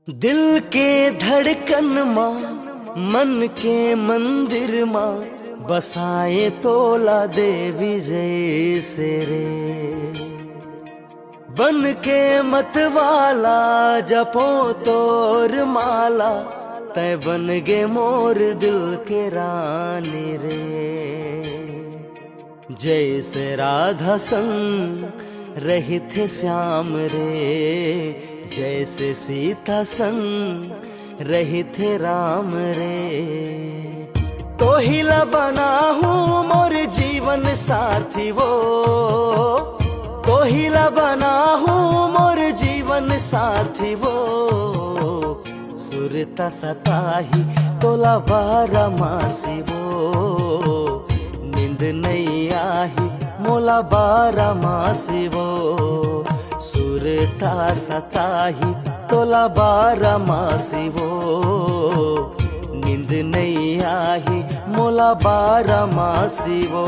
दिल के धड़कन माँ, मन के मंदिर माँ, बसाए तोला देवी जैसे रे। बन के मतवाला जपो तोर माला, तय बन गे मोर दिल के रानी रे। जैसे राधा संग रही थे श्याम रे, जैसे सीता संग रही थे राम रे। तो हिला बना हूँ मोर जीवन साथी वो, तो हिला बना हूँ मोर जीवन साथी वो। सुरता सताही तोला बारा मासी वो, नींद नहीं आही मोला बारा मासी वो। सुरता सताही तोला बारा मासी वो, नींद नहीं आही मोला बारा मासी वो।